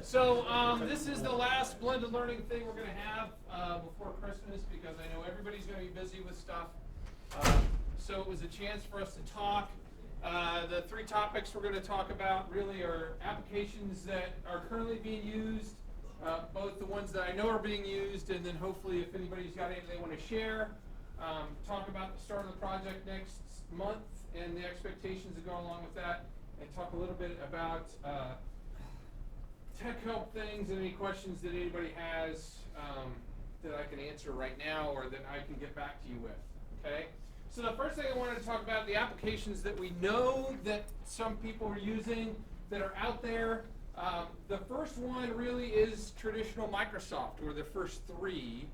This is the last blended learning thing we're going to have before Christmas because I know everybody's going to be busy with stuff. So it was a chance for us to talk. The three topics we're going to talk about really are applications that are currently being used, both the ones that I know are being used, and then hopefully if anybody's got anything they want to share, talk about the start of the project next month and the expectations that go along with that, and talk a little bit about tech help things and any questions that anybody has that I can answer right now or that I can get back to you with, okay? So the first thing I wanted to talk about, the applications that we know that some people are using that are out there. The first one really is traditional Microsoft, or the first three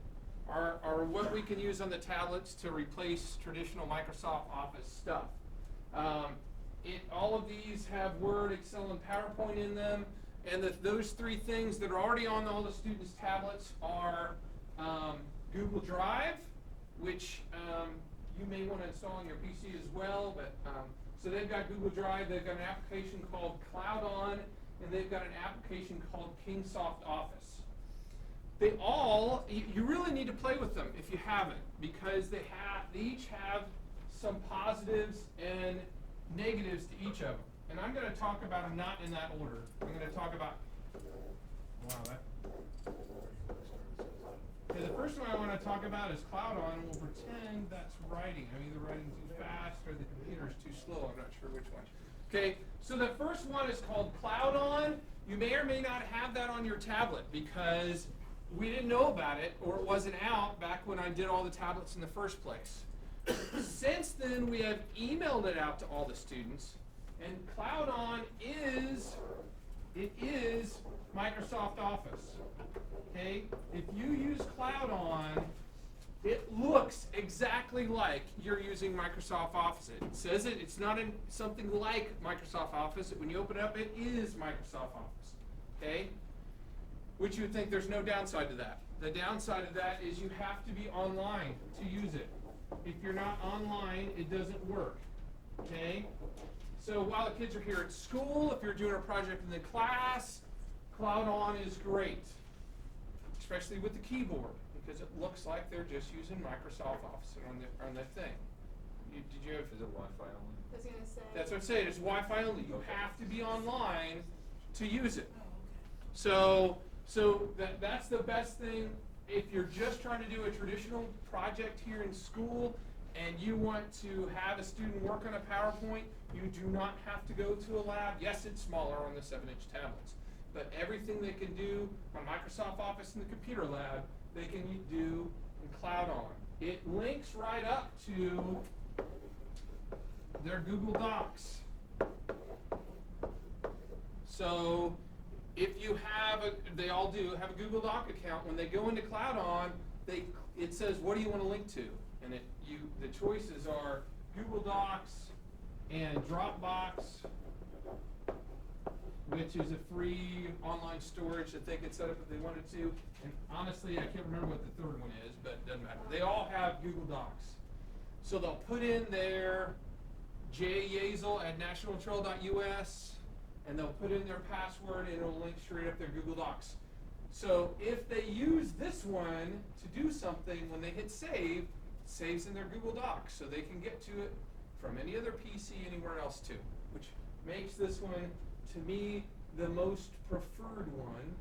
are what we can use on the tablets to replace traditional Microsoft Office stuff. All of these have Word, Excel, and PowerPoint in them. And those three things that are already on all the students' tablets are Google Drive, which you may want to install on your PC as well. But so they've got Google Drive, they've got an application called CloudOn, and they've got an application called Kingsoft Office. They all, you really need to play with them if you haven't, because they each have some positives and negatives to each of them. And I'm going to talk about them not in that order. I'm going to talk about, okay, the first one I want to talk about is CloudOn. We'll pretend that's writing. I'm either writing too fast or the computer's too slow. I'm not sure which one. Okay, so the first one is called CloudOn. You may or may not have that on your tablet because we didn't know about it, or it wasn't out back when I did all the tablets in the first place. Since then, we have emailed it out to all the students. And CloudOn is Microsoft Office. Okay? If you use CloudOn, it looks exactly like you're using Microsoft Office. It says it's not something like Microsoft Office. When you open it up, it is Microsoft Office. Okay? Which you would think there's no downside to that. The downside of that is you have to be online to use it. If you're not online, it doesn't work. Okay? So while the kids are here at school, if you're doing a project in the class, CloudOn is great, especially with the keyboard, because it looks like they're just using Microsoft Office on the thing. Is it Wi-Fi only? I was going to say. That's what I'm saying. It's Wi-Fi only. You have to be online to use it. So that's the best thing. If you're just trying to do a traditional project here in school and you want to have a student work on a PowerPoint, you do not have to go to a lab. Yes, it's smaller on the 7-inch tablets, but everything they can do on Microsoft Office in the computer lab, they can do in CloudOn. It links right up to their Google Docs. So if you have they all do have a Google Doc account. When they go into CloudOn, it says, what do you want to link to? And the choices are Google Docs and Dropbox, which is a free online storage that they could set up if they wanted to. And honestly, I can't remember what the third one is, but it doesn't matter. They all have Google Docs. So they'll put in their jyazel@nationaltrail.us, and they'll put in their password, and it'll link straight up their Google Docs. So if they use this one to do something, when they hit save, it saves in their Google Docs, so they can get to it from any other PC anywhere else too, which makes this one, to me, the most preferred one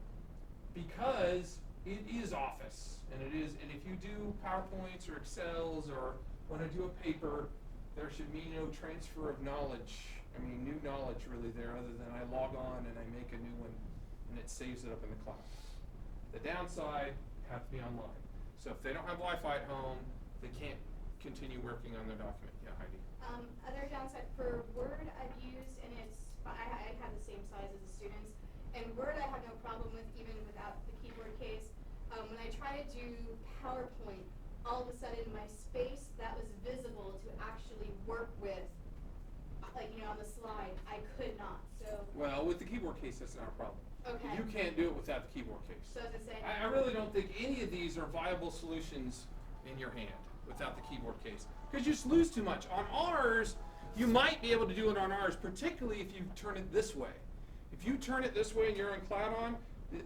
because it is Office, and if you do PowerPoints or Excels or want to do a paper, there should be no transfer of knowledge. New knowledge really there, other than I log on and I make a new one and it saves it up in the cloud. The downside, have to be online. So if they don't have Wi-Fi at home, they can't continue working on their document. Yeah, Heidi. Other downside for Word I've used, and I have the same size as the students, and Word I have no problem with even without the keyboard case. When I try to do PowerPoint, all of a sudden my space that was visible to actually work with, on the slide, I could not. So. Well, with the keyboard case, that's not a problem. Okay. You can't do it without the keyboard case. So as I say, I really don't think any of these are viable solutions in your hand without the keyboard case, because you just lose too much. On ours, you might be able to do it on ours, particularly if you turn it this way. If you turn it this way and you're in CloudOn,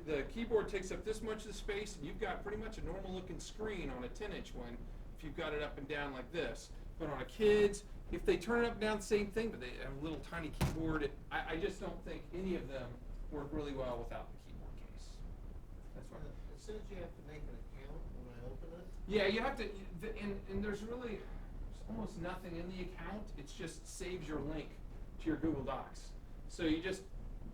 the keyboard takes up this much of the space, and you've got pretty much a normal looking screen on a 10-inch one if you've got it up and down like this. But on a kid's, if they turn it up and down, the same thing, but they have a little tiny keyboard. I just don't think any of them work really well without the keyboard case. That's why. It says you have to make an account when I open it. Yeah, you have to, and there's almost nothing in the account. It's just saves your link to your Google Docs. So you just,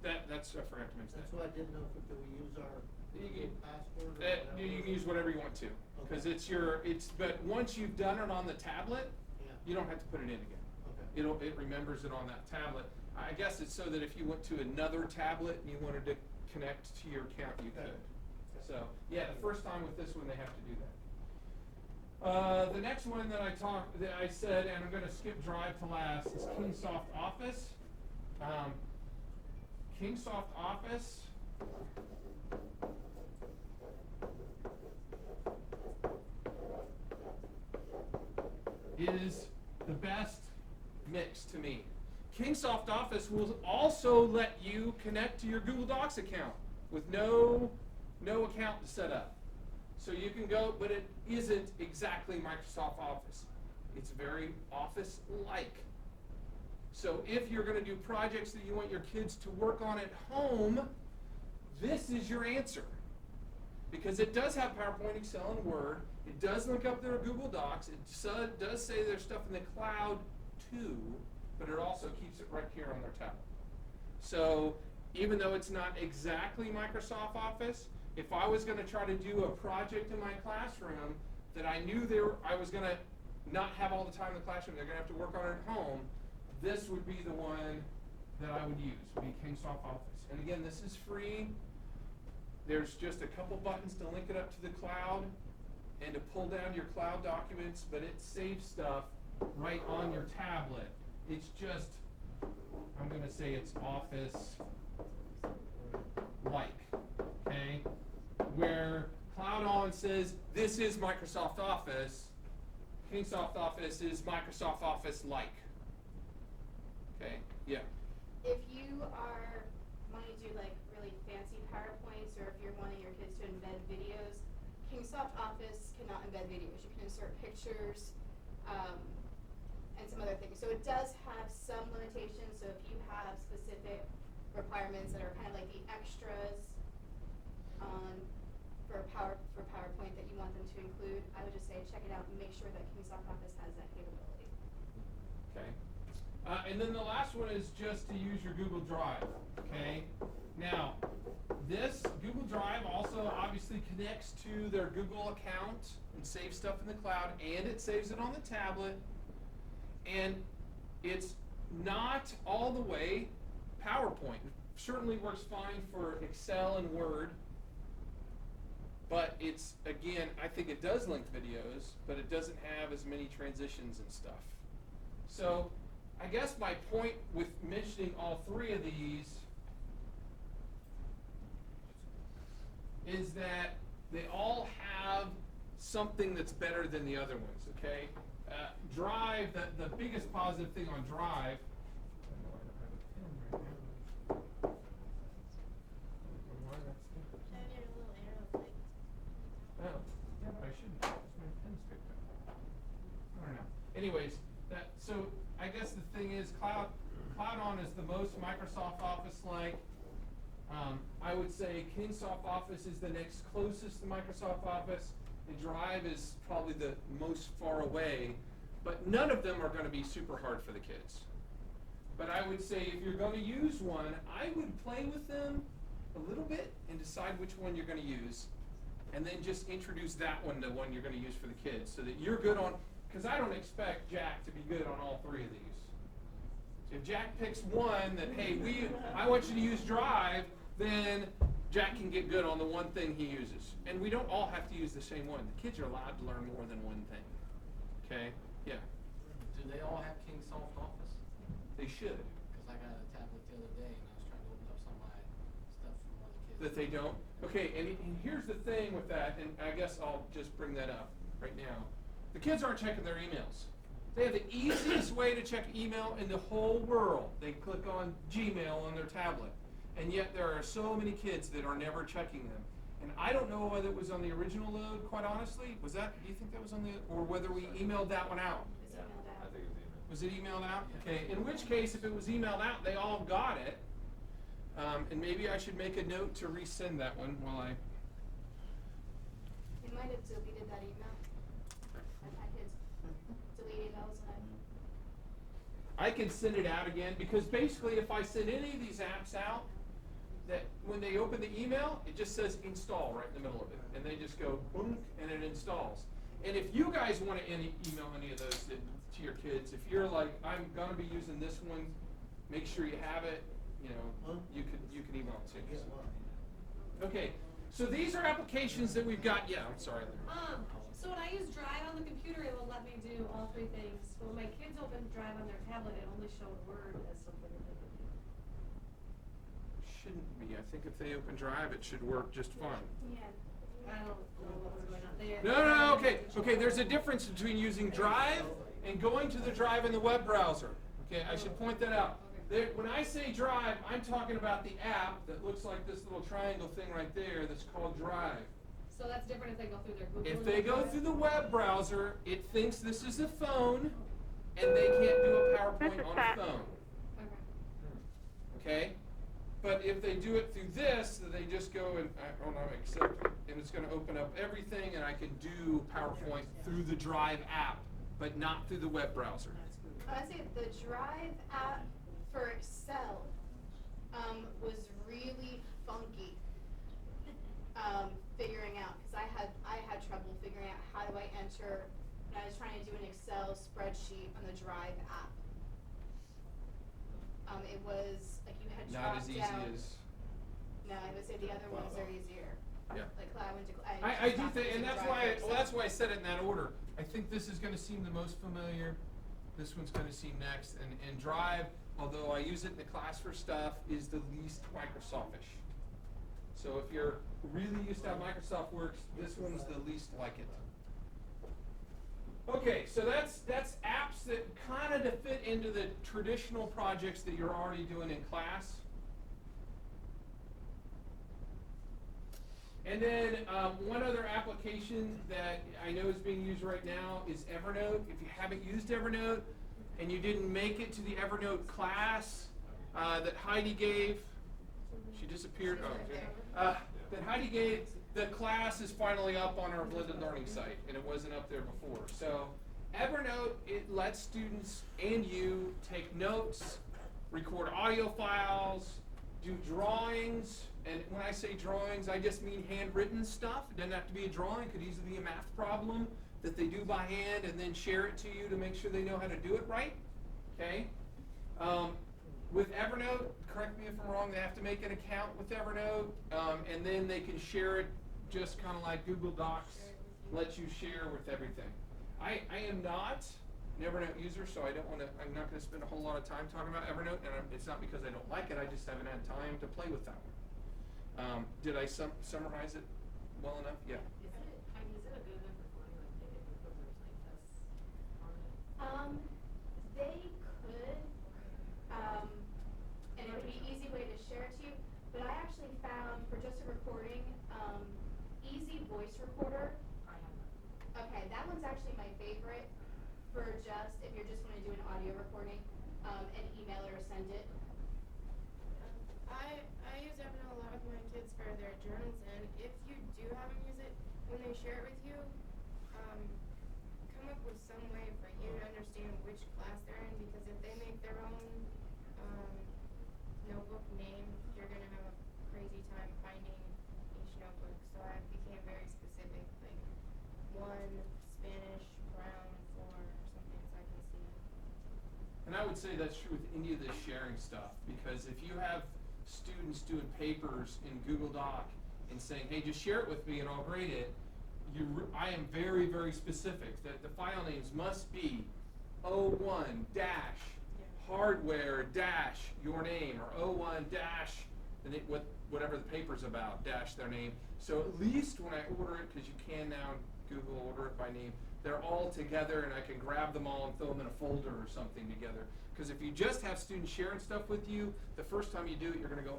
that's, I forgot to mention that. That's why I didn't know if we use our You can- password or whatever. You can use whatever you want to, because Okay. but once you've done it on the tablet, Yeah. you don't have to put it in again. Okay. It remembers it on that tablet. I guess it's so that if you went to another tablet and you wanted to connect to your account, you Okay. could. So, yeah, the first time with this one, they have to do that. The next one that I said, and I'm gonna skip Drive to last, is Kingsoft Office. Kingsoft Office is the best mix to me. Kingsoft Office will also let you connect to your Google Docs account with no account to set up. So you can go, but it isn't exactly Microsoft Office. It's very Office-like. So if you're going to do projects that you want your kids to work on at home, this is your answer. Because it does have PowerPoint, Excel, and Word. It does link up their Google Docs. It does say there's stuff in the cloud too, but it also keeps it right here on their tablet. So even though it's not exactly Microsoft Office, if I was going to try to do a project in my classroom that I knew I was going to not have all the time in the classroom, they're going to have to work on it at home, this would be the one that I would use, would be Kingsoft Office. And again, this is free. There's just a couple buttons to link it up to the cloud and to pull down your cloud documents, but it saves stuff right on your tablet. It's just, I'm going to say it's Office-like, okay? Where Cloud On says, this is Microsoft Office, Kingsoft Office is Microsoft Office-like. Okay, yeah. If you are wanting to do like really fancy PowerPoints, or if you're wanting your kids to embed videos, Kingsoft Office cannot embed videos. You can insert pictures and some other things. So it does have some limitations. So if you have specific requirements that are kind of like the extras for PowerPoint that you want them to include, I would just say check it out and make sure that Kingsoft Office has that capability. Okay. And then the last one is just to use your Google Drive, okay? Now, this Google Drive also obviously connects to their Google account and saves stuff in the cloud, and it saves it on the tablet. And it's not all the way PowerPoint. It certainly works fine for Excel and Word, but it's, again, I think it does link videos, but it doesn't have as many transitions and stuff. So I guess my point with mentioning all three of these is that they all have something that's better than the other ones, okay? Drive, the biggest positive thing on Drive, I know I don't have a pen right now. Why that's different. Down your little arrow thing. Oh, yeah, but I shouldn't, because my pen's picked up. I don't know. Anyways, so I guess the thing is, Cloud On is the most Microsoft Office-like. I would say Kingsoft Office is the next closest to Microsoft Office, and Drive is probably the most far away, but none of them are going to be super hard for the kids. But I would say if you're going to use one, I would play with them a little bit and decide which one you're going to use, and then just introduce that one to one you're going to use for the kids, so that you're good on, because I don't expect Jack to be good on all three of these. If Jack picks one that, hey, I want you to use Drive, then Jack can get good on the one thing he uses. And we don't all have to use the same one. The kids are allowed to learn more than one thing. Okay? Yeah. Do they all have Kingsoft Office? They should. Because I got a tablet the other day and I was trying to open up some of my stuff from other kids. That they don't? Okay, and here's the thing with that, and I guess I'll just bring that up right now. The kids aren't checking their emails. They have the easiest way to check email in the whole world. They click on Gmail on their tablet. and yet there are so many kids that are never checking them. And I don't know whether it was on the original load, quite honestly. Do you think that was on the, or whether we emailed that one out? It's emailed out. I think it was emailed. Was it emailed out? Okay, in which case, if it was emailed out, they all got it. And maybe I should make a note to resend that one while I, You might have deleted that email. I've had kids delete emails and I can send it out again, because basically if I send any of these apps out, that when they open the email, it just says install right in the middle of it. And they just go boom, and it installs. And if you guys want to email any of those to your kids, if you're like, I'm gonna be using this one, make sure you have it, you can email it to me. Get one. Okay, so these are applications that we've got, yeah, I'm sorry. So when I use Drive on the computer, it will let me do all three things. But when my kids open Drive on their tablet, it only showed Word as something that they could do. Shouldn't be, I think if they open Drive, it should work just fine. yeah. I don't know what was going on there. No, okay, there's a difference between using Drive and going to the Drive in the web browser. Okay, I should point that out. When I say Drive, I'm talking about the app that looks like this little triangle thing right there that's called Drive. So that's different if they go through their Google. If they go through the web browser, it thinks this is a phone, and they can't do a PowerPoint on a phone. Okay. Okay? But if they do it through this, then they just go and, accept it, and it's gonna open up everything, and I can do PowerPoint through the Drive app, but not through the web browser. I'd say the Drive app for Excel was really funky figuring out, because I had trouble figuring out how do I enter when I was trying to do an Excel spreadsheet on the Drive app. It was like you had Not dropped as easy down. as, No, I would say the other ones are easier. yeah. Like I went to. I do stopped think, and using that's Drive why, for well, that's Excel. why I said it in that order. I think this is gonna seem the most familiar, this one's gonna seem next, and Drive, although I use it in the class for stuff, is the least Microsoft-ish. So if you're really used to how Microsoft works, this one's the least like it. Okay, so that's apps that kind of fit into the traditional projects that you're already doing in class. And then one other application that I know is being used right now is Evernote. If you haven't used Evernote and you didn't make it to the Evernote class that Heidi gave, she disappeared. Oh, okay. That Heidi gave, the class is finally up on our blended learning site, and it wasn't up there before. So Evernote, it lets students and you take notes, record audio files, do drawings. And when I say drawings, I just mean handwritten stuff. It doesn't have to be a drawing. It could easily be a math problem that they do by hand and then share it to you to make sure they know how to do it right. Okay? With Evernote, correct me if I'm wrong, they have to make an account with Evernote, and then they can share it just kind of like Google Docs lets you share with everything. I am not an Evernote user, so I'm not going to spend a whole lot of time talking about Evernote, and it's not because I don't like it, I just haven't had time to play with that one. Did I summarize it well enough? Yeah. Is it a good enough recording, like they could record their like tests on it? They could, and it would be an easy way to share it to you, but I actually found for just a recording, Easy Voice Recorder. I have that. Okay, that one's actually my favorite for just, if you're just wanna do an audio recording, and email it or send it. I use Evernote a lot with my kids for their journals, and if you do have them use it, when they share it with you, come up with some way for you to understand which class they're in, because if they make their own notebook name, you're gonna have a crazy time finding each notebook. So I became very specific, like one Spanish brown for something, so I can see. And I would say that's true with any of this sharing stuff, because if you have students doing papers in Google Doc and saying, hey, just share it with me and I'll grade it, I am very, very specific that the file names must be 01 dash hardware dash your name, or 01 dash whatever the paper's about dash their name. So at least when I order it, because you can now Google order it by name, they're all together and I can grab them all and throw them in a folder or something together. Because if you just have students sharing stuff with you, the first time you do it, you're going to go,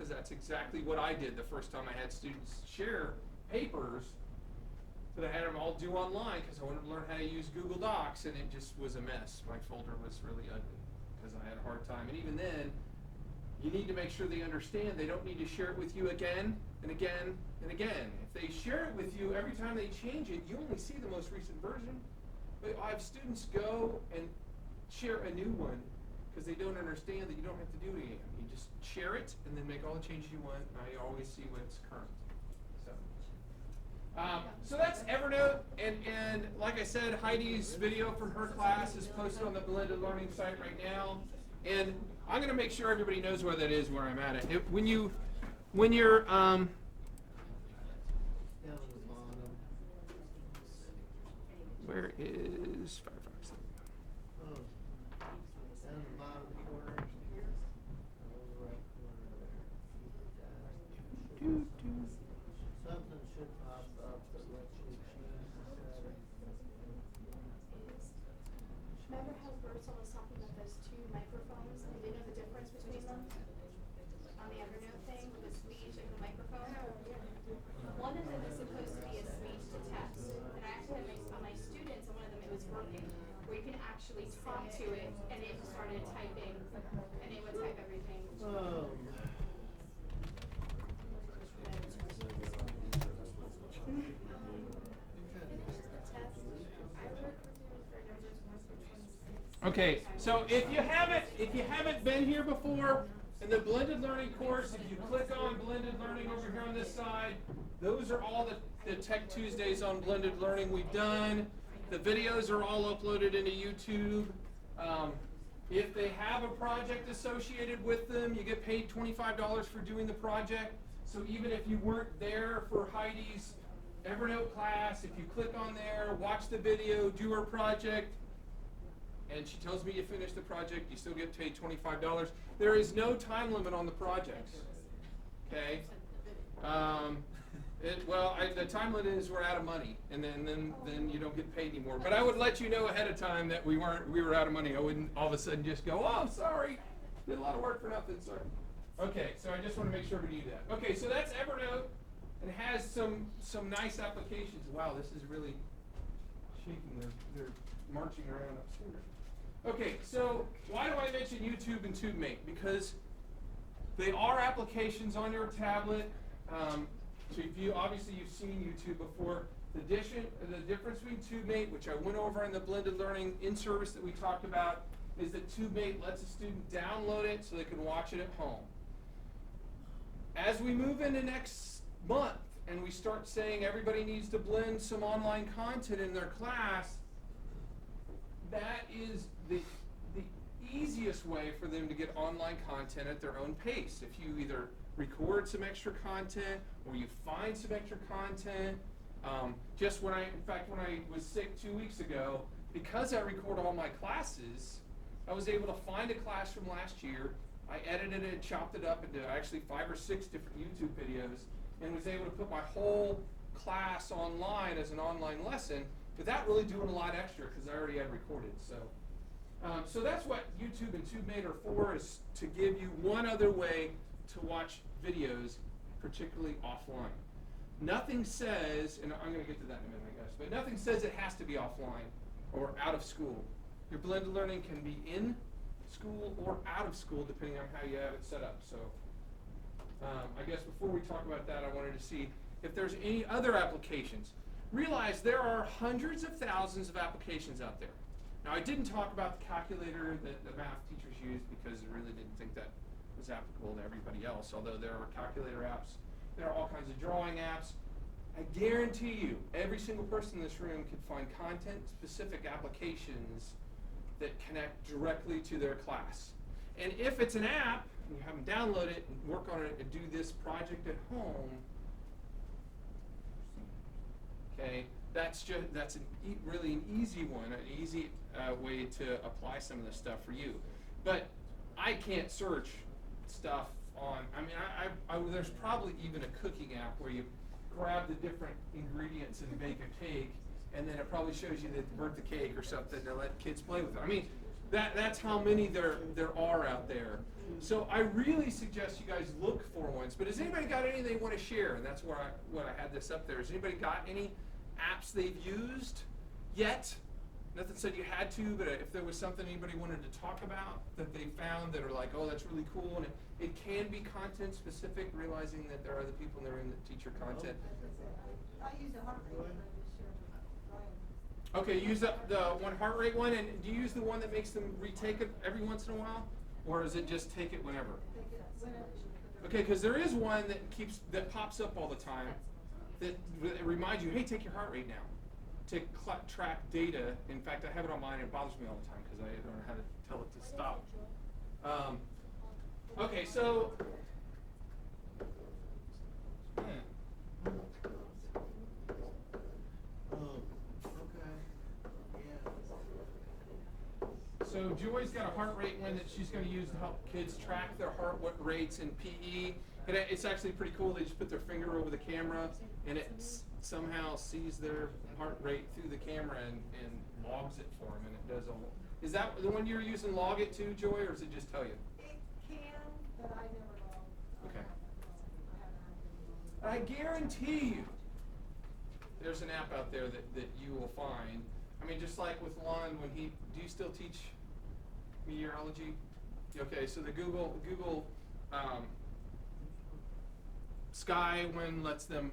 because that's exactly what I did the first time I had students share papers that I had them all do online because I wanted to learn how to use Google Docs, and it just was a mess. My folder was really ugly because I had a hard time. And even then, you need to make sure they understand they don't need to share it with you again and again and again. If they share it with you, every time they change it, you only see the most recent version. But I have students go and share a new one because they don't understand that you don't have to do it again. You just share it and then make all the changes you want. I always see what's current. So that's Evernote, and like I said, Heidi's video from her class is posted on the Blended Learning site right now. And I'm going to make sure everybody knows where that is, where I'm at it. When you're Down at the bottom. where is Firefox? Oh, down the bottom corner. Lower right corner there. Doo, doo. Something should pop up that lets you choose the settings. Remember how Bertzel was talking about those two microphones and didn't know the difference between them? On the Evernote thing with the speech and the microphone? One of them is supposed to be a speech to text. And I actually had my students, and one of them it was working, where you can actually talk to it and it started typing and it would type everything. Oh. Okay, so if you haven't been here before, in the Blended Learning course, if you click on Blended Learning over here on this side, those are all the Tech Tuesdays on Blended Learning we've done. The videos are all uploaded into YouTube. If they have a project associated with them, you get paid $25 for doing the project. So even if you weren't there for Heidi's Evernote class, if you click on there, watch the video, do her project, and she tells me you finished the project, you still get paid $25. There is no time limit on the projects. Okay? The time limit is we're out of money, and then you don't get paid anymore. But I would let you know ahead of time that we were out of money. I wouldn't all of a sudden just go, oh, I'm sorry, did a lot of work for nothing, sorry. Okay, so I just want to make sure we do that. Okay, so that's Evernote, and it has some nice applications. Wow, this is really shaking. They're marching around upstairs. Okay, so why do I mention YouTube and TubeMate? Because they are applications on your tablet. So if you've seen YouTube before. The difference between TubeMate, which I went over in the Blended Learning in-service that we talked about, is that TubeMate lets a student download it so they can watch it at home. As we move into next month and we start saying everybody needs to blend some online content in their class, that is the easiest way for them to get online content at their own pace. If you either record some extra content or you find some extra content. When I was sick 2 weeks ago, because I record all my classes, I was able to find a class from last year. I edited it, chopped it up into actually 5 or 6 different YouTube videos, and was able to put my whole class online as an online lesson without really doing a lot extra because I already had recorded. So that's what YouTube and TubeMate are for, is to give you one other way to watch videos, particularly offline. Nothing says, and I'm going to get to that in a minute, I guess, but nothing says it has to be offline or out of school. Your blended learning can be in school or out of school, depending on how you have it set up. So I guess before we talk about that, I wanted to see if there's any other applications. Realize there are hundreds of thousands of applications out there. Now, I didn't talk about the calculator that the math teachers use because I really didn't think that was applicable to everybody else, although there are calculator apps. There are all kinds of drawing apps. I guarantee you, every single person in this room can find content-specific applications that connect directly to their class. And if it's an app, and you have them download it and work on it and do this project at home, okay, that's really an easy one, an easy way to apply some of this stuff for you. But I can't search stuff on, there's probably even a cooking app where you grab the different ingredients and bake a cake, and then it probably shows you that burnt the cake or something to let kids play with it. I mean, that's how many there are out there. So I really suggest you guys look for one. ones. But has anybody got any they want to share? And that's what I had this up there. Has anybody got any apps they've used yet? Nothing said you had to, but if there was something anybody wanted to talk about that they found that are like, oh, that's really cool, and it can be content specific, realizing that there are other people in the room that teach your content. I use the heart rate one I just shared with Brian. Okay, use the one heart rate one, and do you use the one that makes them retake it every once in a while, or is it just take it whenever? Take it whenever. Okay, because there is one that pops up all the time that reminds you, hey, take your heart rate now. To track data. In fact, I have it on mine and it bothers me all the time because I don't know how to tell it to stop. Okay, so So Joy's got a heart rate one that she's going to use to help kids track their heart rates in PE. And it's actually pretty cool. They just put their finger over the camera and it somehow sees their heart rate through the camera and logs it for them, and it does all. Is that the one you're using, Log It too, Joy, or does it just tell you? It can, but I never log. Okay. I haven't had I guarantee you there's an app out there that you will find. I mean, just like with Lon, do you still teach meteorology? Okay, so the Google Sky one lets them,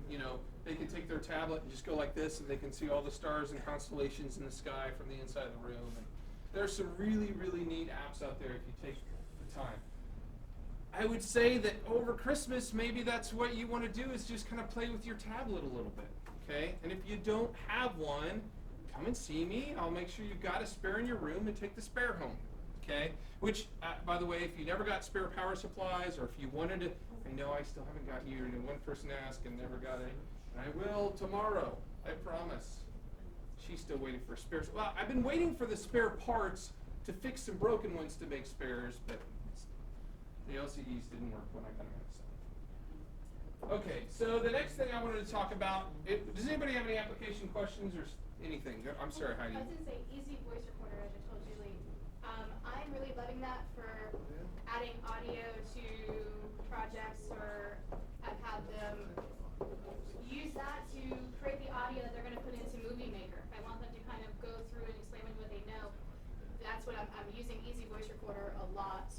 they can take their tablet and just go like this and they can see all the stars and constellations in the sky from the inside of the room. And there's some really, really neat apps out there if you take the time. I would say that over Christmas, maybe that's what you want to do is just kind of play with your tablet a little bit, okay? And if you don't have one, come and see me. I'll make sure you've got a spare in your room and take the spare home, okay? Which, by the way, if you never got spare power supplies or if you wanted to, I know I still haven't gotten you, and one person asked and never got it. And I will tomorrow, I promise. She's still waiting for spares. Well, I've been waiting for the spare parts to fix some broken ones to make spares, but the LCDs didn't work when I got them. So. Okay, so the next thing I wanted to talk about, does anybody have any application questions or anything? I'm sorry, Heidi. I was going to say easy voice recorder, as I told Julie. I'm really loving that for adding audio to projects, or I've had them use that to create the audio that they're going to put into Movie Maker. If I want them to kind of go through and explain what they know, that's what I'm using Easy Voice Recorder a lot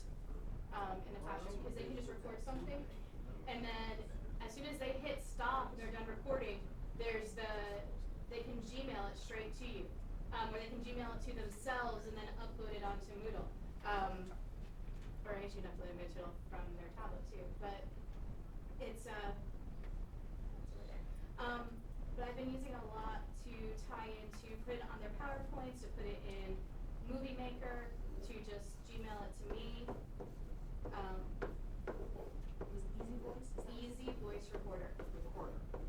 in the classroom, because they can just record something, and then as soon as they hit stop and they're done recording, they can Gmail it straight to you, or they can Gmail it to themselves and then upload it onto Moodle. Or I guess you can upload it to from their tablet too, but it's but I've been using a lot to tie into, put it on their PowerPoints, to put it in Movie Maker, to just Gmail it to me. Easy Voice Recorder.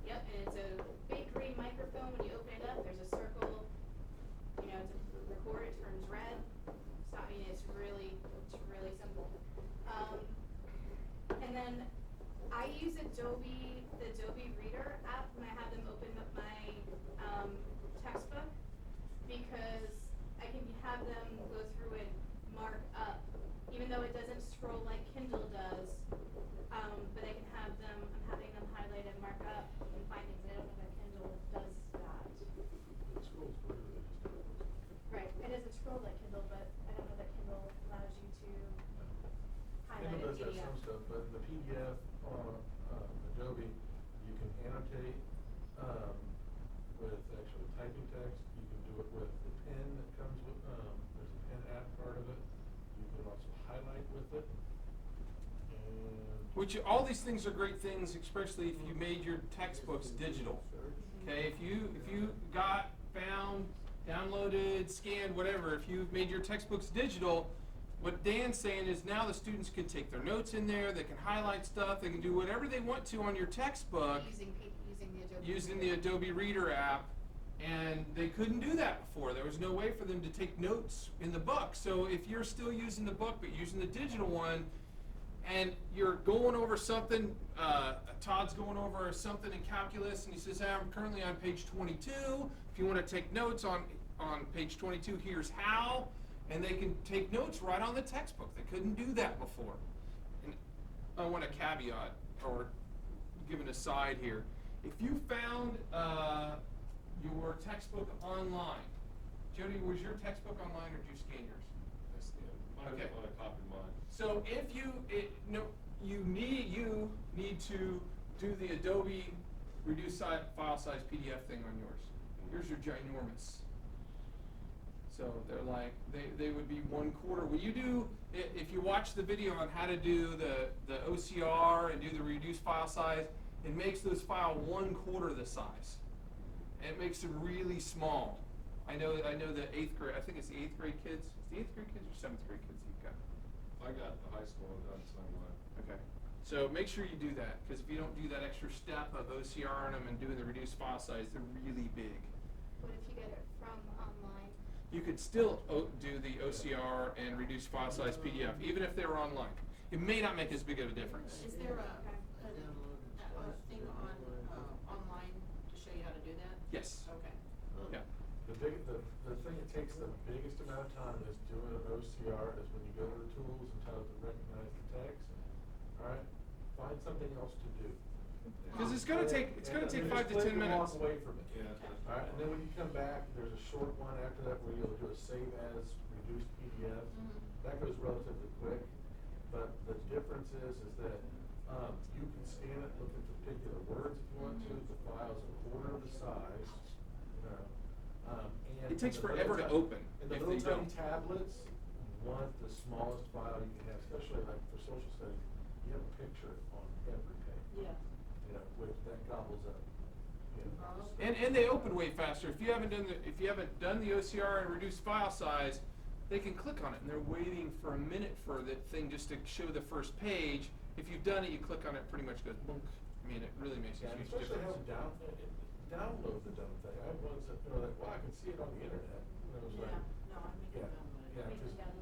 Yep, and it's a big green microphone. When you open it up, there's a circle, to record, it turns red. It's really simple. And then I use the Adobe Reader app when I have them open up my textbook, because I can have them go through and mark up, even though it doesn't scroll like Kindle does, but I can have them, I'm having them highlight and mark up and find things. I don't know that Kindle does that. Right, it doesn't scroll like Kindle, but I don't know that Kindle allows you to highlight Kindle a does have PDF. some stuff, but the PDF on Adobe, you can annotate with actually typing text. You can do it with the pen that comes with, there's a pen app part of it. You can also highlight with it. Which, all these things are great things, especially if you made your textbooks digital. Okay, if you found, downloaded, scanned, whatever, if you've made your textbooks digital, what Dan's saying is now the students can take their notes in there, they can highlight stuff, they can do whatever they want to on your textbook using the Adobe Reader app, and they couldn't do that before. There was no way for them to take notes in the book. So if you're still using the book but using the digital one, and you're going over something, Todd's going over something in calculus, and he says, hey, I'm currently on page 22. If you want to take notes on page 22, here's how. And they can take notes right on the textbook. They couldn't do that before. And I want a caveat. or give an aside here. If you found your textbook online, Jody, was your textbook online or did you scan yours? I scanned. Okay. I copied mine. So if you need to do the Adobe reduce file size PDF thing on yours. Yours are ginormous. So they're like they would be 1/4. Will you do if you watch the video on how to do the OCR and do the reduced file size? It makes those files 1/4 the size. And it makes them really small. I know the 8th grade. I think it's the 8th grade kids. It's the 8th grade kids or 7th grade kids you've got. I got the high school and done the same way. Okay. So make sure you do that, because if you don't do that extra step of OCR on them and doing the reduced file size, they're really big. What if you get it from online? You could still do the OCR and reduced file size PDF, even if they were online. It may not make as big of a difference. Is there a thing on, online to show you how to do that? Yes. Okay. Yeah. The thing that takes the biggest amount of time is doing an OCR is when you go to the tools and tell it to recognize the text. All right, find something else to do. Because it's gonna take 5 to 10 minutes. Walk away from it. Okay. All right, and then when you come back, there's a short one after that where you'll do a save as reduced PDF. That goes relatively quick, but the difference is that you can scan it, look at the particular words if you want to. The file's 1/4 the size. And It takes the forever to little open And the if little they tiny don't. tablets, you want the smallest file you can have, especially like for social studies. You have a picture on every page. Yeah. You know, which that gobbles up. You know. And they open way faster. If you haven't done the OCR and reduced file size, they can click on it and they're waiting for a minute for the thing just to show the first page. If you've done it, you click on it, pretty much goes boom. I mean, it really makes a Yeah, and huge especially difference. how download the dumb thing. I have ones that are like, well, I can see it on the internet. And I was Yeah, like, no, I'm making yeah, them, yeah, making just- them.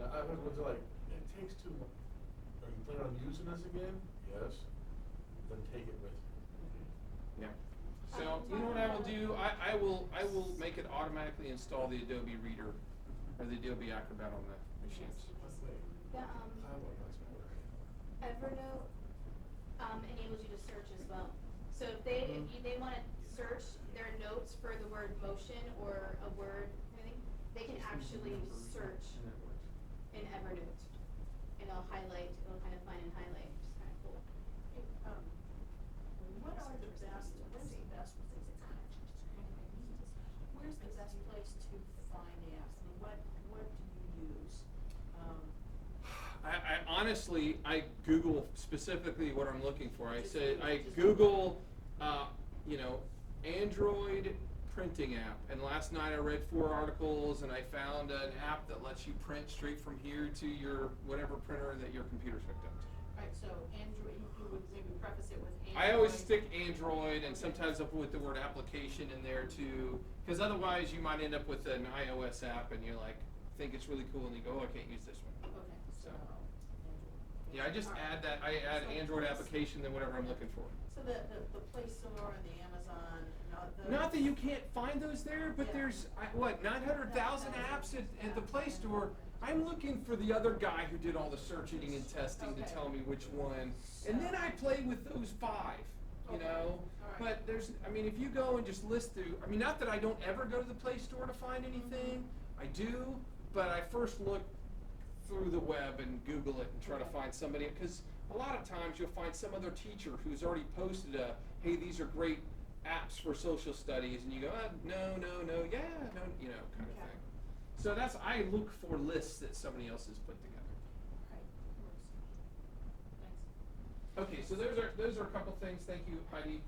now, I have ones that are like, it takes too long. Are you planning on using this again? Yes. Then take it with you. Yeah. So you know what I will do? I will make it automatically install the Adobe Reader or the Adobe Acrobat on the machines. The Evernote enables you to search as well. So if they want to search their notes for the word motion or a word, anything, they can actually search in Evernote. And it'll kind of find and highlight, which is kind of cool. What are the best, where's the best place to find apps? I mean, what do you use? I honestly, I Google specifically what I'm looking for. I Just say, Google, I just Google, Android printing app. And last night I read 4 articles and I found an app that lets you print straight from here to your whatever printer that your computer's hooked up to. Right, so Android, you would maybe preface it with Android. I always stick Android and sometimes I'll put the word application in there too, because otherwise you might end up with an iOS app and you're like, think it's really cool and you go, oh, I can't use this one. Okay, so. Yeah, I just add that, I add Android application than whatever I'm looking for. So the Play Store and the Amazon, Not that you can't find those there, but Yeah. there's, 900,000 apps at the Play Store. I'm looking for the other guy who did all the searching and testing to Okay. tell me which one. And then I play with those 5, you Okay. know? Alright. But if you go and just list through, not that I don't ever go to the Play Store to find anything, I do, but I first look through the web and Google it and try to Okay. find somebody, because a lot of times you'll find some other teacher who's already posted hey, these are great apps for social studies, and you go, no, yeah, no, kind of Okay. thing. So I look for lists that somebody else has put together. Okay, works. Thanks. Okay, so those are a couple things. Thank you, Heidi.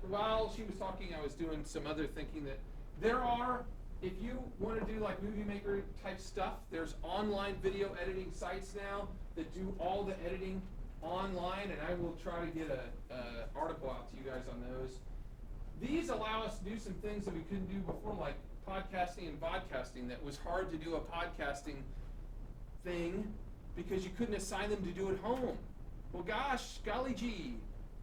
While she was talking, I was doing some other thinking that there are, if you want to do like Movie Maker type stuff, there's online video editing sites now that do all the editing online, and I will try to get a article out to you guys on those. These allow us to do some things that we couldn't do before, like podcasting and vodcasting. That was hard to do a podcasting thing because you couldn't assign them to do at home. Well, gosh, golly gee,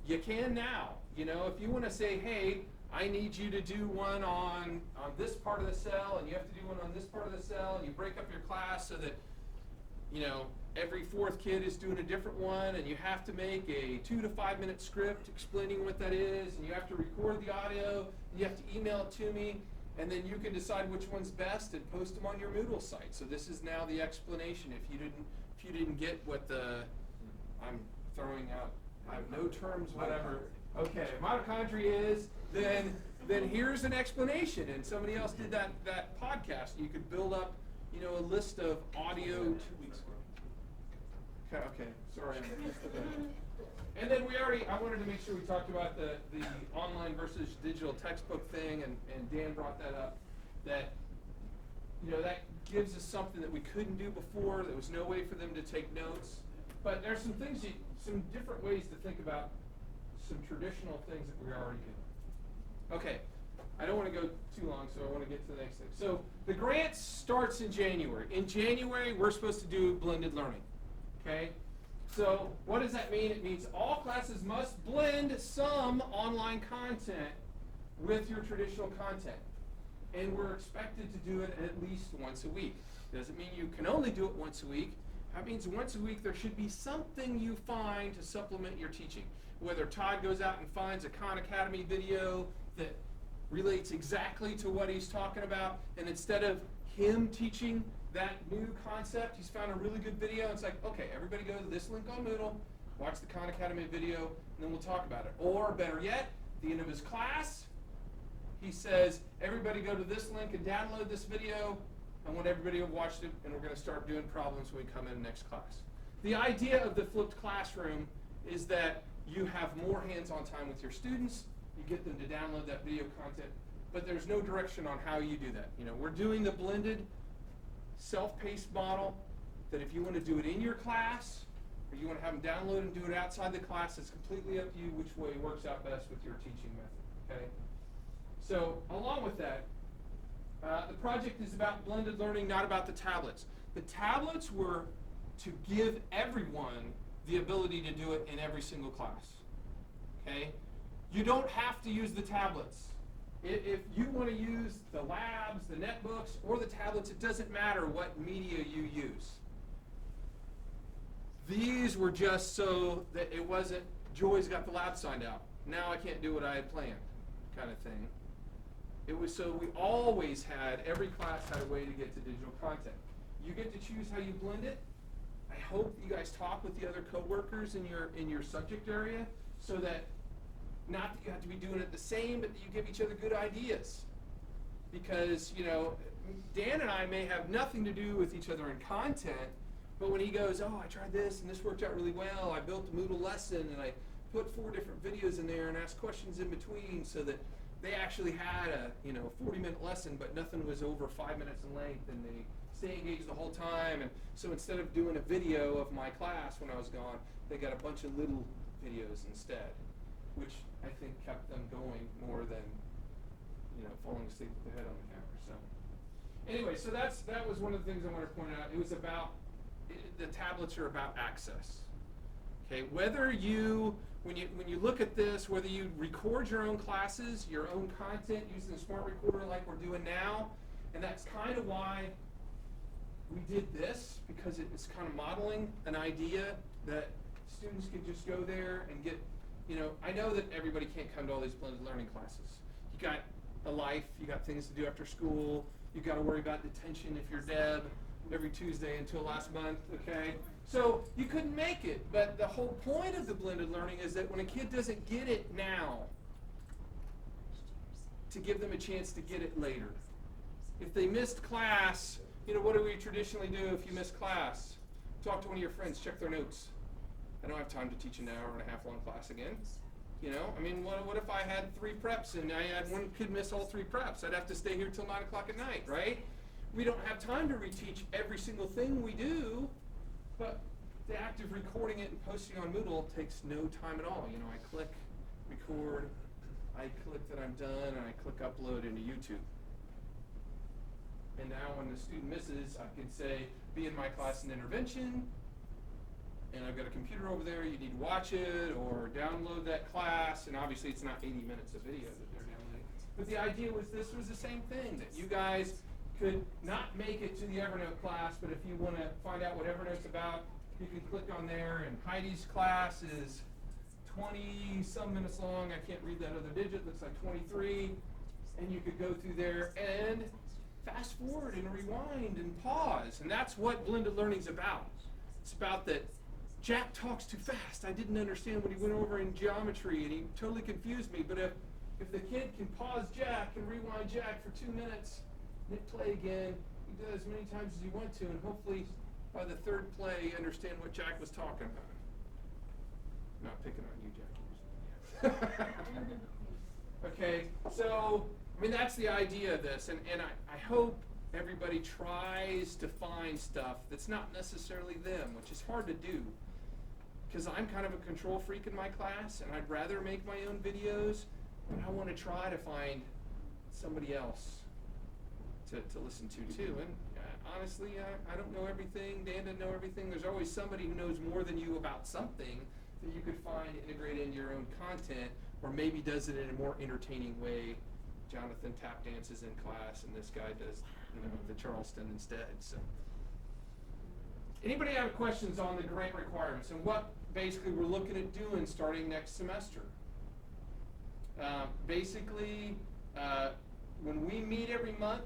you can now. If you want to say, hey, I need you to do one on this part of the cell, and you have to do one on this part of the cell, and you break up your class so that, every fourth kid is doing a different one, and you have to make a 2 to 5 minute script explaining what that is, and you have to record the audio, and you have to email it to me, and then you can decide which one's best and post them on your Moodle site. So this is now the explanation. If you didn't get what I'm throwing out, I have no terms, whatever. Okay, mitochondria is, then here's an explanation. And somebody else did that podcast. You could build up, a list of audio 2 weeks ago. Okay, sorry. And then I wanted to make sure we talked about the online versus digital textbook thing, and Dan brought that up, that gives us something that we couldn't do before. There was no way for them to take notes. But there's some things, some different ways to think about some traditional things that we're already doing. Okay, I don't want to go too long, so I want to get to the next thing. So the grant starts in January. In January, we're supposed to do blended learning, okay? So what does that mean? It means all classes must blend some online content with your traditional content. And we're expected to do it at least once a week. Doesn't mean you can only do it once a week. That means once a week there should be something you find to supplement your teaching. Whether Todd goes out and finds a Khan Academy video that relates exactly to what he's talking about, and instead of him teaching that new concept, he's found a really good video, and it's like, okay, everybody go to this link on Moodle, watch the Khan Academy video, and then we'll talk about it. Or better yet, at the end of his class, he says, everybody go to this link and download this video. I want everybody to watch it, and we're going to start doing problems when we come in next class. The idea of the flipped classroom is that you have more hands-on time with your students, you get them to download that video content, but there's no direction on how you do that. We're doing the blended self-paced model, that if you want to do it in your class, or you want to have them download and do it outside the class, it's completely up to you which way works out best with your teaching method, okay? So, along with that, the project is about blended learning, not about the tablets. The tablets were to give everyone the ability to do it in every single class, okay? You don't have to use the tablets. If you want to use the labs, the netbooks, or the tablets, it doesn't matter what media you use. These were just so that it wasn't, Joy's got the lab signed out, now I can't do what I had planned, kind of thing. It was so we always had, every class had a way to get to digital content. You get to choose how you blend it. I hope you guys talk with the other coworkers in your subject area, so that not that you have to be doing it the same, but that you give each other good ideas. Because, Dan and I may have nothing to do with each other in content, but when he goes, oh, I tried this and this worked out really well, I built a Moodle lesson and I put 4 different videos in there and asked questions in between, so that they actually had a 40-minute lesson, but nothing was over 5 minutes in length, and they stay engaged the whole time. And so instead of doing a video of my class when I was gone, they got a bunch of little videos instead, which I think kept them going more than falling asleep with the head on the camera. So anyway, so that was one of the things I wanted to point out. It was about the tablets are about access. Okay, whether you when you look at this, whether you record your own classes, your own content using the smart recorder like we're doing now, and that's kind of why we did this, because it's kind of modeling an idea that students could just go there and get, I know that everybody can't come to all these blended learning classes. You got a life, you got things to do after school, you got to worry about detention if you're Deb every Tuesday until last month, okay? So you couldn't make it, but the whole point of the blended learning is that when a kid doesn't get it now, to give them a chance to get it later. If they missed class, what do we traditionally do if you miss class? Talk to one of your friends, check their notes. I don't have time to teach an hour-and-a-half long class again. What if I had 3 preps and I had one kid miss all 3 preps? I'd have to stay here till 9 o'clock at night, right? We don't have time to reteach every single thing we do, but the act of recording it and posting on Moodle takes no time at all. I click record, I click that I'm done, and I click upload into YouTube. And now when the student misses, I can say, be in my class in intervention, and I've got a computer over there, you need to watch it, or download that class, and obviously it's not 80 minutes of video that they're downloading. But the idea was this was the same thing, that you guys could not make it to the Evernote class, but if you want to find out what Evernote's about, you can click on there, and Heidi's class is 20-some minutes long. I can't read that other digit, looks like 23. And you could go through there and fast forward and rewind and pause. And that's what blended learning's about. It's about that Jack talks too fast. I didn't understand when he went over in geometry, and he totally confused me. But if the kid can pause Jack and rewind Jack for 2 minutes, and hit play again, he does as many times as you want to, and hopefully by the third play you understand what Jack was talking about. I'm not picking on you, Jack. Okay, so I mean that's the idea of this, and I hope everybody tries to find stuff that's not necessarily them, which is hard to do. Because I'm kind of a control freak in my class, and I'd rather make my own videos, but I want to try to find somebody else to listen to too. And honestly, I don't know everything. Dan doesn't know everything. There's always somebody who knows more than you about something that you could find integrated into your own content, or maybe does it in a more entertaining way. Jonathan tap dances in class, and this guy does, the Charleston instead. So, anybody have questions on the grant requirements and what basically we're looking at doing starting next semester? Basically, when we meet every month,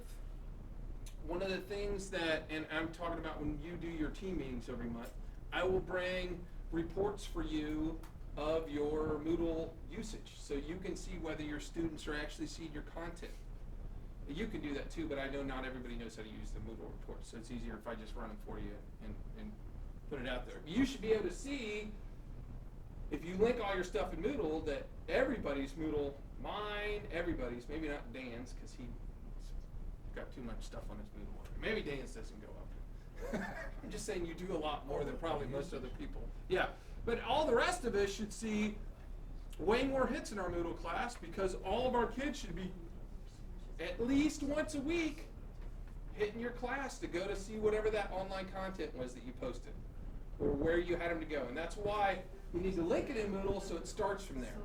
one of the things that, and I'm talking about when you do your team meetings every month, I will bring reports for you of your Moodle usage, so you can see whether your students are actually seeing your content. You can do that too, but I know not everybody knows how to use the Moodle reports, so it's easier if I just run them for you and put it out there. You should be able to see, if you link all your stuff in Moodle, that everybody's Moodle, mine, everybody's, maybe not Dan's, because he's got too much stuff on his Moodle. Maybe Dan's doesn't go up. I'm just saying you do a lot more than probably most other people. Yeah, but all the rest of us should see way more hits in our Moodle class, because all of our kids should be at least once a week hitting your class to go to see whatever that online content was that you posted, or where you had them to go. And that's why you need to link it in Moodle so it starts from there.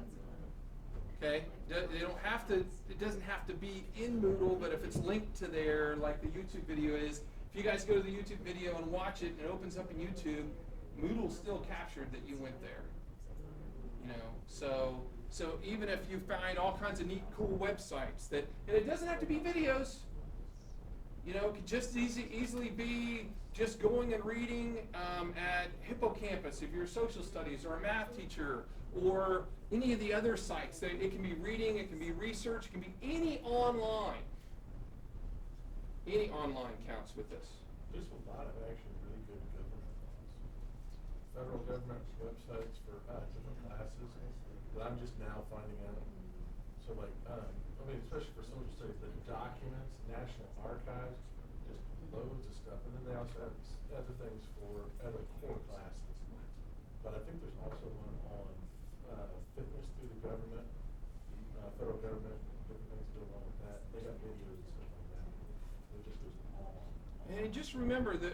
Okay? They don't have to, it doesn't have to be in Moodle, but if it's linked to there, like the YouTube video is, if you guys go to the YouTube video and watch it and it opens up in YouTube, Moodle's still captured that you went there. So even if you find all kinds of neat, cool websites that, and it doesn't have to be videos, it could just easily be just going and reading at Hippocampus if you're a social studies or a math teacher, or any of the other sites. It can be reading, it can be research, it can be any online. Any online counts with this. There's a lot of actually really good government ones. Federal government websites for different classes that I'm just now finding out. So especially for social studies, the documents, National Archives, just loads of stuff. And then they also have other things for other core classes. But I think there's also one on fitness through the government, federal government, different things go along with that. They got videos and stuff like that. It just goes on. And just remember the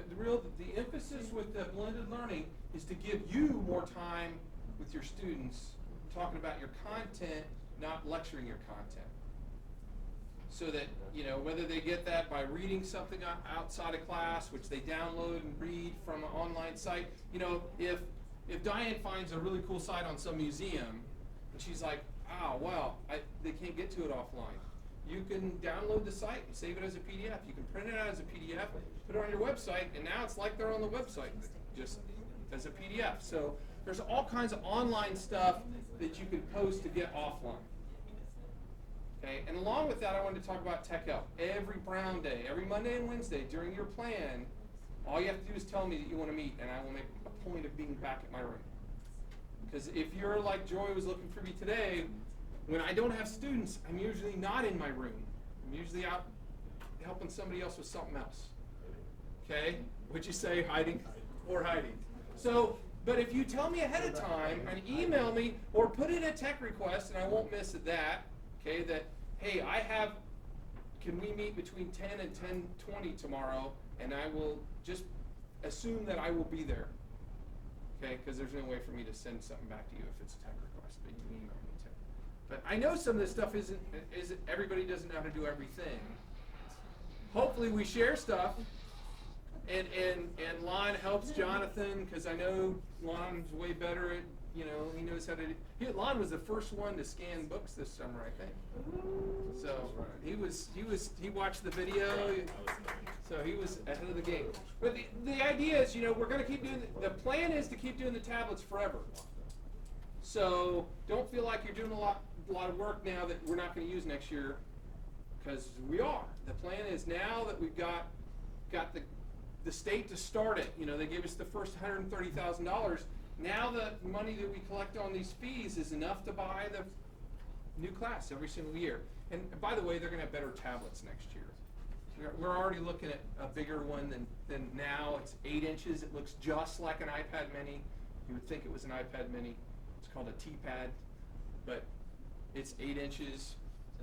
emphasis with the blended learning is to give you more time with your students, talking about your content, not lecturing your content. So that, whether they get that by reading something outside of class, which they download and read from an online site. If Diane finds a really cool site on some museum, and she's like, they can't get to it offline. You can download the site and save it as a PDF. You can print it out as a PDF, put it on your website, and now it's like they're on the website, just as a PDF. So there's all kinds of online stuff that you can post to get offline. Okay, and along with that, I wanted to talk about Tech Help. Every Brown Day, every Monday and Wednesday during your plan, all you have to do is tell me that you want to meet, and I will make a point of being back at my room. Because if you're like Joy was looking for me today, when I don't have students, I'm usually not in my room. I'm usually out helping somebody else with something else. Okay? What'd you say, hiding? Or hiding. So, but if you tell me ahead of time and email me or put in a tech request, and I won't miss that, okay, that, hey, can we meet between 10 and 10:20 tomorrow, and I will just assume that I will be there. Okay, because there's no way for me to send something back to you if it's a tech request, but you can email me too. But I know some of this stuff isn't everybody doesn't know how to do everything. Hopefully we share stuff, And Lon helps Jonathan, because I know Lon's way better at, you know, he knows how to do. Lon was the first one to scan books this summer, I think. So he watched the video, so he was ahead of the game. But the idea is, you know, we're going to keep doing, the plan is to keep doing the tablets forever. So don't feel like you're doing a lot of work now that we're not going to use next year, because we are. The plan is now that we've got the state to start it. You know, they gave us the first $130,000. Now the money that we collect on these fees is enough to buy the new class every single year. And by the way, they're going to have better tablets next year. We're already looking at a bigger one than now. It's 8 inches. It looks just like an iPad mini. You would think it was an iPad mini. It's called a T-Pad, but it's 8 inches.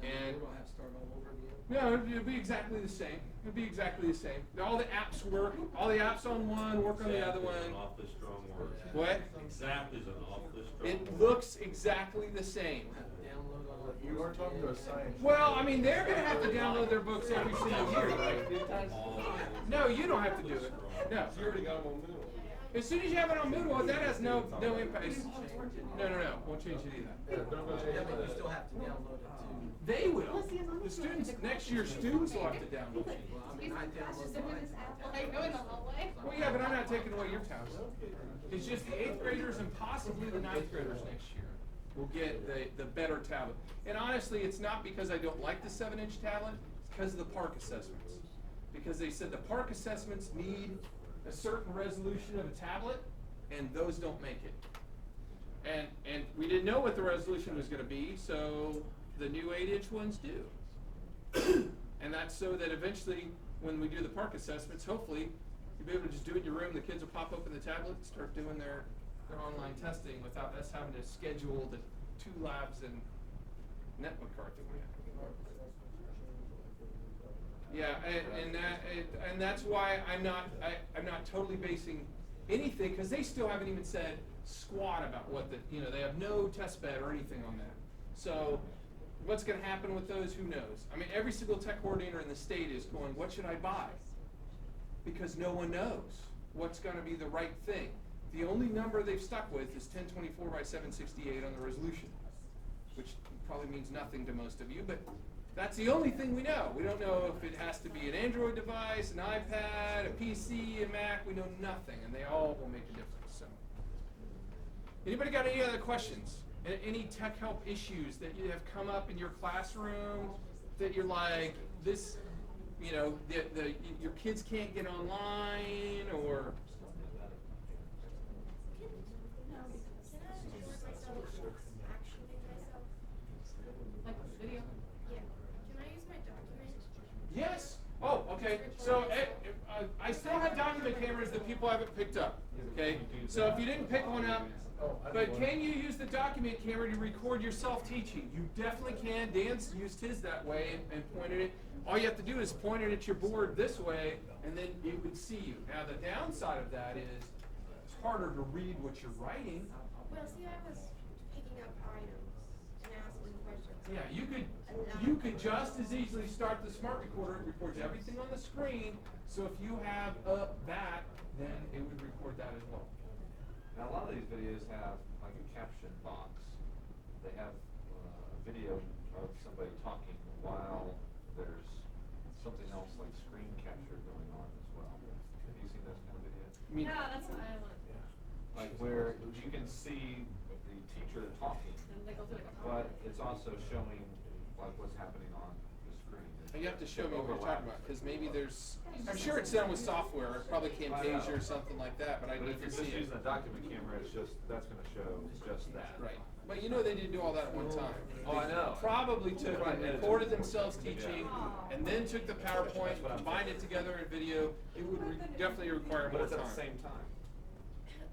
And we'll have to start all over again. no, it'll be exactly the same. It'll be exactly the same. All the apps work. All the apps on one work on the other one. Exactly is an awfully strong word. What? Exactly is an awfully strong It word. looks exactly the same. Download all that. You are talking to a scientist. Well, I mean, they're going to have to download their books every single year, right? No, you don't have to do it. No. You already got them on Moodle. As soon as you have it on Moodle, that has no impact. No, won't change it either. Yeah, don't go change Yeah, but you that. still have to download it too. They will. The students, next year, students will have to download it. Well, I mean, I download Just open mine. this app while I go in the hallway. Well, yeah, but I'm not taking away your tablet. It's just the 8th graders and possibly the 9th graders next year will get the better tablet. And honestly, it's not because I don't like the 7-inch tablet, it's because of the park assessments. Because they said the park assessments need a certain resolution of a tablet, and those don't make it. And we didn't know what the resolution was going to be, so the new 8-inch ones do. And that's so that eventually, when we do the park assessments, hopefully, you'll be able to just do it in your room. The kids will pop open the tablet and start doing their online testing without us having to schedule the 2 labs and netbook cart that we have. Yeah, and that's why I'm not totally basing anything, because they still haven't even said squat about what they have no test bed or anything on that. So what's going to happen with those? Who knows? I mean, every single tech coordinator in the state is going, what should I buy? Because no one knows what's going to be the right thing. The only number they've stuck with is 1024 by 768 on the resolution, which probably means nothing to most of you, but that's the only thing we know. We don't know if it has to be an Android device, an iPad, a PC, a Mac. We know nothing, and they all will make a difference. So, anybody got any other questions? Any tech help issues that you have come up in your classroom that you're like, this, you know, your kids can't get online, or? Like video? Yeah. Can I use my document? Yes. Oh, okay. So I still have document cameras that people haven't picked up. Okay. So if you didn't pick one up, but can you use the document camera to record yourself teaching? You definitely can. Dan's used his that way and pointed it. All you have to do is point it at your board this way, and then it would see you. Now the downside of that is it's harder to read what you're writing. Well, see, I was picking up items and asking questions. Yeah, you could just as easily start the smart recorder. It records everything on the screen. So if you have that, then it would record that as well. Now, a lot of these videos have like a caption box. They have a video of somebody talking while there's something else like screen capture going on as well. Have you seen those kind of videos? I mean, Yeah, that's what I want. Like where you can see the teacher talking, And they go through like a but it's also showing like what's happening on the screen. you have to show me what you're talking about, because maybe there's, I'm sure it's done with software, probably Camtasia or something like that, but I But need if to you're see just it. using a document camera, it's just, that's gonna show just that. Right. But you know they didn't do all that at one time. Oh, I know. Probably took, Right, edited. recorded themselves teaching, and then took the PowerPoint, combined it together in video. It would definitely require But more it's at time. the same time.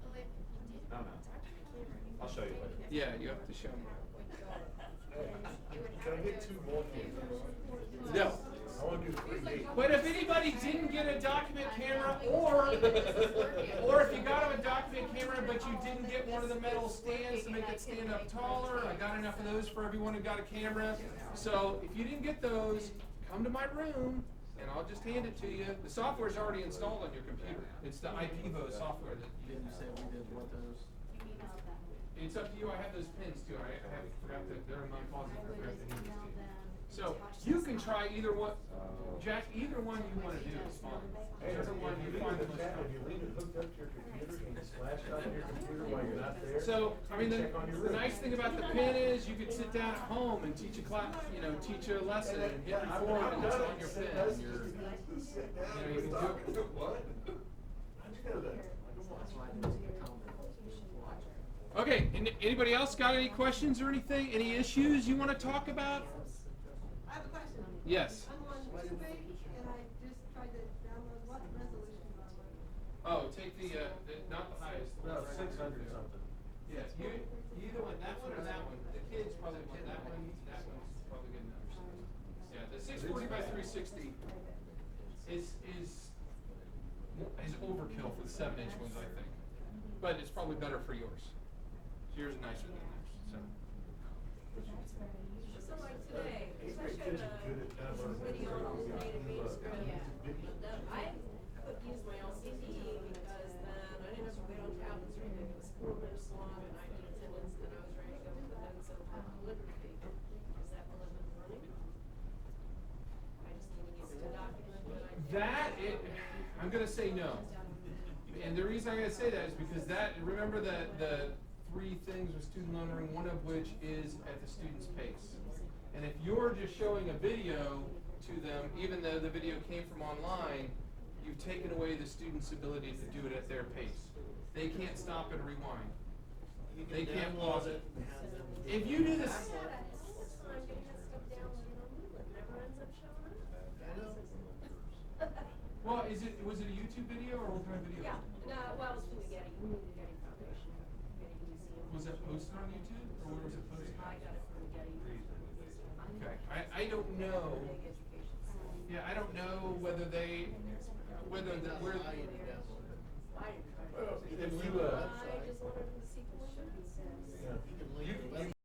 Well, if you did No, no. document camera, you I'll could show you take later. it Yeah, as you have to show me. PowerPoint go, and it would Can I have get to 2 go- more cameras? No. I want to do 3D. But if anybody didn't get a document camera, or if you got a document camera but you didn't get one of the metal stands to make it stand up taller, I got enough of those for everyone who got a camera. So if you didn't get those, come to my room and I'll just hand it to you. The software's already installed on your computer. It's the IPvo software that you Didn't you say we did want those? You emailed them. It's up to you. I have those pins too. I forgot that they're in my closet. I forgot to hand these to you. So you can try either one, Jack. Either one you want to do is fine. Whichever one you find the most Have you comfortable. leave it hooked up to your computer, you can flash it on your computer while you're not there? So, I mean, Check on your the room. nice thing about the pin is you could sit down at home and teach a class, teach a lesson and hit record and it's on your pin. And you're, you can do it. What? How'd you know that? That's why I didn't see the calendar. Okay, and anybody else got any questions or anything? Any issues you want to talk about? I have a question. Yes. I'm on YouTube and I just tried to download, what resolution do I want? Oh, take not the highest. No, 600 something. Yeah, you either want that one or that one. The kids probably want that one. That one's probably good enough. Yeah, the 640 by 360 is overkill for the 7-inch ones, I think. But it's probably better for yours. Yours is nicer than theirs. So. So like today, Eighth I grade showed kids are good at a downloading video on videos. automated main script. Yeah. That I could use my LCD because then I didn't have to wait on tablets or anything. The school was long and I did attendance and I was ready to go. But then so Liberty, is that the limit running? I just need to use the document when I. I'm gonna say no. And the reason I'm gonna say that is because remember the 3 things with student learning, one of which is at the student's pace. And if you're just showing a video to them, even though the video came from online, you've taken away the student's ability to do it at their pace. They can't stop and rewind. They can't pause it. If you do this. I'm getting that stuff downloaded on Moodle. It never ends up showing up. Well, was it a YouTube video or what kind of video? Yeah, no, well, it's from the Getty Foundation, Getty Museum. Was that posted on YouTube or where was it posted? I got it from the Getty. Okay, I don't know. Big education center. Yeah, I don't know whether I where. didn't download it. I didn't try to. Well, if you